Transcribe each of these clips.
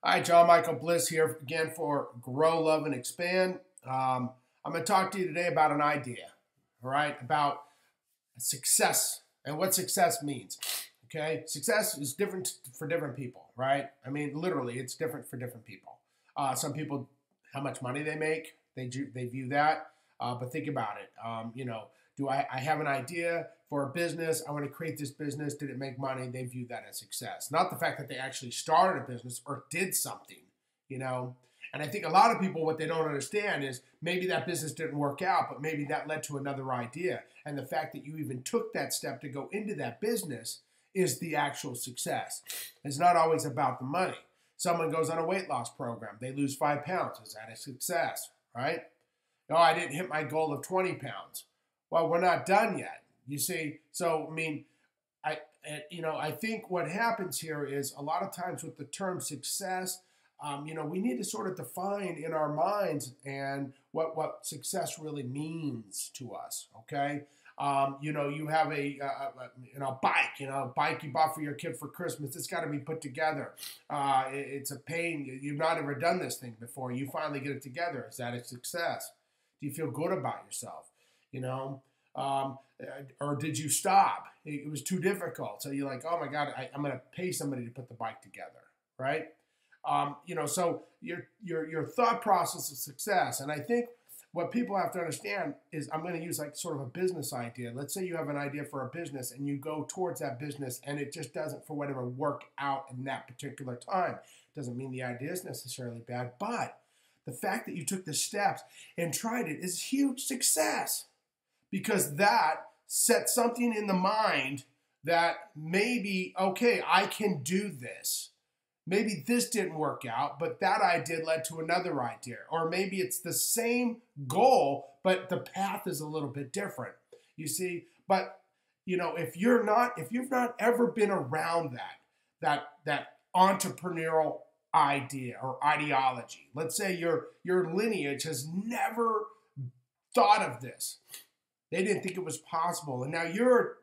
Hi, John Michael Bliss here again for Grow, Love, and Expand. I'm going to talk to you today about an idea, all right, about success and what success means. Okay, success is different for different people, right? I mean, literally, it's different for different people. Some people, how much money they make, they view that. But think about it. Do I have an idea for a business? I want to create this business. Did it make money? They view that as success. Not the fact that they actually started a business or did something, you know. And I think a lot of people, what they don't understand is maybe that business didn't work out, but maybe that led to another idea. And the fact that you even took that step to go into that business is the actual success. It's not always about the money. Someone goes on a weight loss program. They lose 5 pounds. Is that a success, right? No, I didn't hit my goal of 20 pounds. Well, we're not done yet. You see, so I mean, I think what happens here is a lot of times with the term success, we need to sort of define in our minds and what success really means to us. Okay, you have a bike you bought for your kid for Christmas. It's got to be put together. It's a pain. You've not ever done this thing before. You finally get it together. Is that a success? Do you feel good about yourself? Or did you stop? It was too difficult. So you're like, oh my God, I'm going to pay somebody to put the bike together, right? So your thought process of success. And I think what people have to understand is I'm going to use like sort of a business idea. Let's say you have an idea for a business and you go towards that business and it just doesn't, for whatever, work out in that particular time. Doesn't mean the idea is necessarily bad, but the fact that you took the steps and tried it is huge success. Because that set something in the mind that maybe, okay, I can do this. Maybe this didn't work out, but that idea led to another idea. Or maybe it's the same goal, but the path is a little bit different. You see, but if you've not ever been around that entrepreneurial idea or ideology, let's say your lineage has never thought of this. They didn't think it was possible. And now you're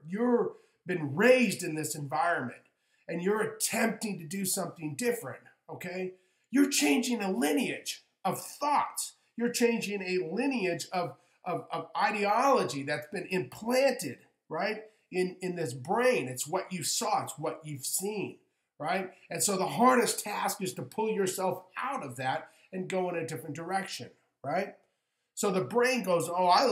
been raised in this environment and you're attempting to do something different, okay? You're changing a lineage of thoughts. You're changing a lineage of ideology that's been implanted, right, in this brain. It's what you saw. It's what you've seen, right? And so the hardest task is to pull yourself out of that and go in a different direction, right? So the brain goes, oh, I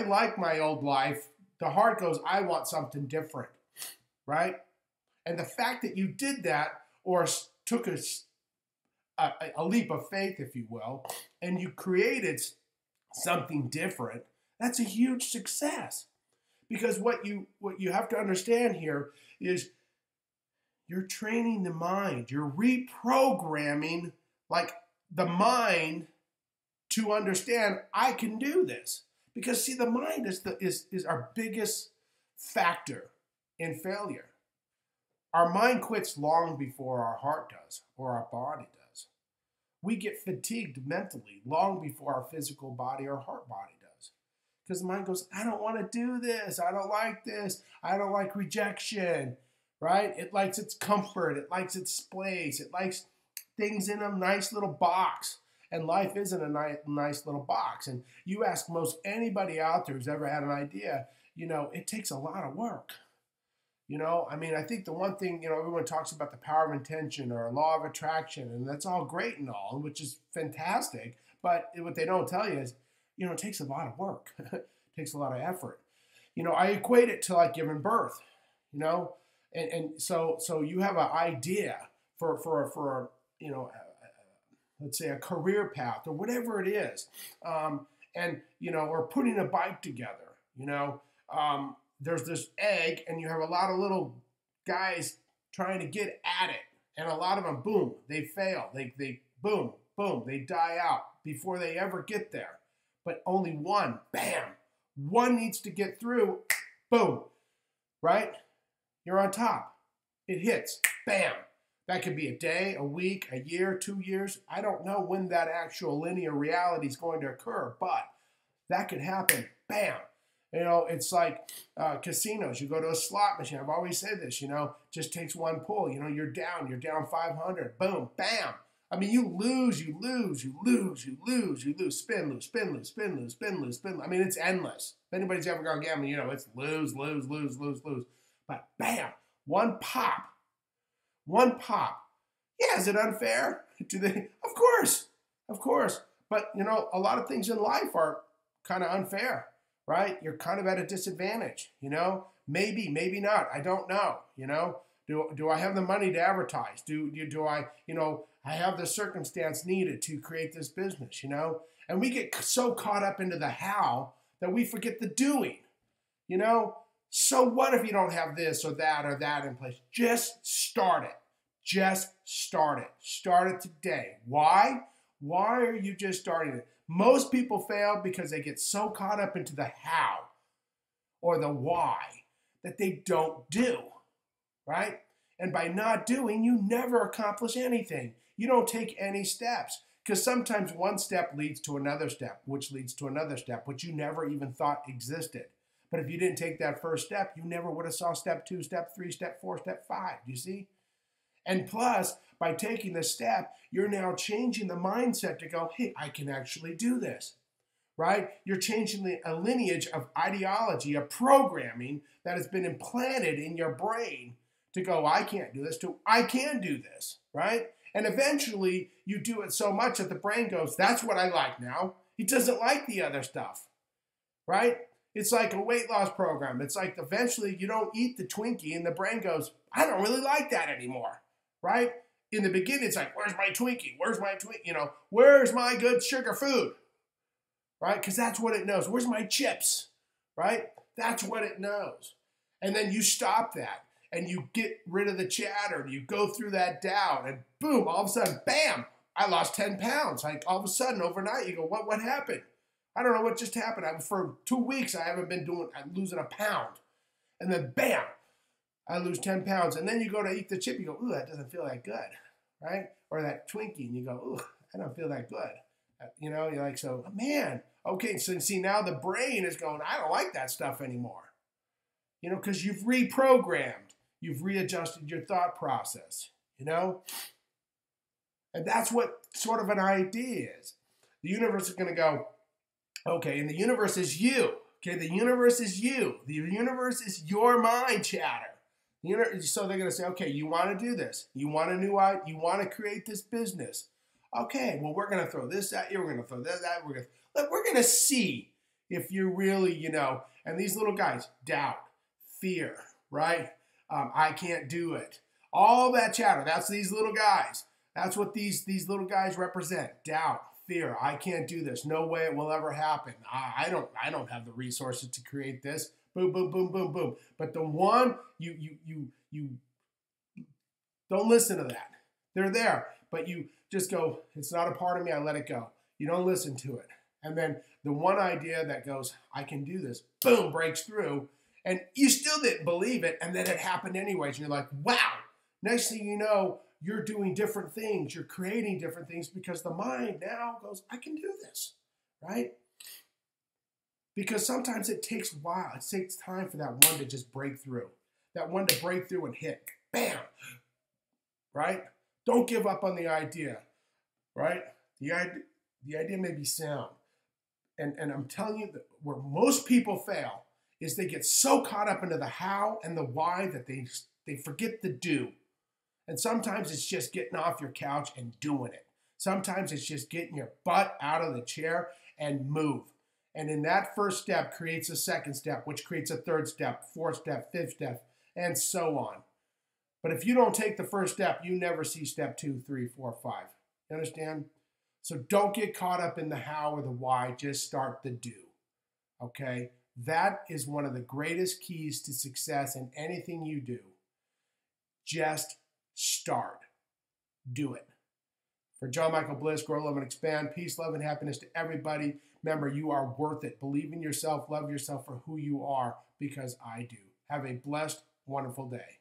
like my old life. The heart goes, I want something different, right? And the fact that you did that or took a leap of faith, if you will, and you created something different, that's a huge success. Because what you have to understand here is you're training the mind. You're reprogramming like the mind to understand I can do this. Because see, the mind is our biggest factor in failure. Our mind quits long before our heart does or our body does. We get fatigued mentally long before our physical body or heart body does. Because the mind goes, I don't want to do this. I don't like this. I don't like rejection, right? It likes its comfort. It likes its place. It likes things in a nice little box. And life isn't a nice little box. And you ask most anybody out there who's ever had an idea, it takes a lot of work. I think the one thing, everyone talks about the power of intention or law of attraction, and that's all great and all, which is fantastic. But what they don't tell you is, it takes a lot of work. It takes a lot of effort. I equate it to like giving birth, and so you have an idea for let's say a career path or whatever it is, or putting a bike together, there's this egg and you have a lot of little guys trying to get at it. And a lot of them, boom, they fail. They boom, they die out before they ever get there. But only one, bam, one needs to get through, boom, right? You're on top. It hits, bam. That could be a day, a week, a year, 2 years. I don't know when that actual linear reality is going to occur, but that could happen. Bam. It's like casinos. You go to a slot machine. I've always said this, just takes one pull. You're down 500. Boom, bam. I mean, you lose, you lose, you lose, you lose, you lose, spin, lose, spin, lose, spin, lose, spin, lose, spin. I mean, it's endless. If anybody's ever gone gambling, you know, it's lose, lose, lose, lose, lose. But bam, one pop, one pop. Yeah, is it unfair? Do they? Of course. But you know, a lot of things in life are kind of unfair, right? You're kind of at a disadvantage, you know. Maybe, maybe not. I don't know. You know, do I have the money to advertise? Do I, you know, I have the circumstance needed to create this business, you know? And we get so caught up into the how that we forget the doing, you know? So what if you don't have this or that in place? Just start it. Just start it. Start it today. Why? Why are you just starting it? Most people fail because they get so caught up into the how or the why that they don't do, right? And by not doing, you never accomplish anything. You don't take any steps because sometimes one step leads to another step, which leads to another step, which you never even thought existed. But if you didn't take that first step, you never would have saw step 2, step 3, step 4, step 5. Do you see? And plus, by taking this step, you're now changing the mindset to go, hey, I can actually do this, right? You're changing a lineage of ideology, of programming that has been implanted in your brain to go, I can't do this, to I can do this, right? And eventually, you do it so much that the brain goes, that's what I like now. It doesn't like the other stuff, right? It's like a weight loss program. It's like eventually you don't eat the Twinkie and the brain goes, I don't really like that anymore, right? In the beginning, it's like, where's my Twinkie? Where's my Twinkie? You know, where's my good sugar food, right? Because that's what it knows. Where's my chips, right? That's what it knows. And then you stop that and you get rid of the chatter and you go through that doubt and boom, all of a sudden, bam, I lost 10 pounds. Like all of a sudden overnight, you go, what happened? I don't know what just happened. For 2 weeks, I'm losing a pound. And then bam, I lose 10 pounds. And then you go to eat the chip, you go, ooh, that doesn't feel that good, right? Or that Twinkie, and you go, ooh, I don't feel that good. You know, you're like, so, man, okay, so see, now the brain is going, I don't like that stuff anymore. You know, because you've reprogrammed. You've readjusted your thought process, you know? And that's what sort of an idea is. The universe is going to go, okay, and the universe is you. Okay, the universe is you. The universe is your mind chatter. So they're going to say, okay, you want to do this. You want a new idea. You want to create this business. Okay, well, we're going to throw this at you. We're going to throw that at you. We're going to see if you really, you know, and these little guys, doubt, fear, right? I can't do it. All that chatter, that's these little guys. That's what these little guys represent. Doubt, fear, I can't do this. No way it will ever happen. I don't have the resources to create this. Boom, boom, boom, boom, boom. But the one, you don't listen to that. They're there, but you just go, it's not a part of me, I let it go. You don't listen to it. And then the one idea that goes, I can do this, boom, breaks through. And you still didn't believe it, and then it happened anyways. And you're like, wow. Next thing you know, you're doing different things. You're creating different things because the mind now goes, I can do this, right? Because sometimes it takes a while. It takes time for that one to just break through. That one to break through and hit. Bam! Right? Don't give up on the idea, right? The idea may be sound. And I'm telling you that where most people fail is they get so caught up into the how and the why that they forget the do. And sometimes it's just getting off your couch and doing it. Sometimes it's just getting your butt out of the chair and move. And in that first step creates a second step, which creates a third step, fourth step, fifth step, and so on. But if you don't take the first step, you never see step 2, 3, 4, 5. You understand? So don't get caught up in the how or the why. Just start the do. Okay? That is one of the greatest keys to success in anything you do. Just start. Do it. For John Michael Bliss, Grow, Love, and Expand, peace, love, and happiness to everybody. Remember, you are worth it. Believe in yourself. Love yourself for who you are, because I do. Have a blessed, wonderful day.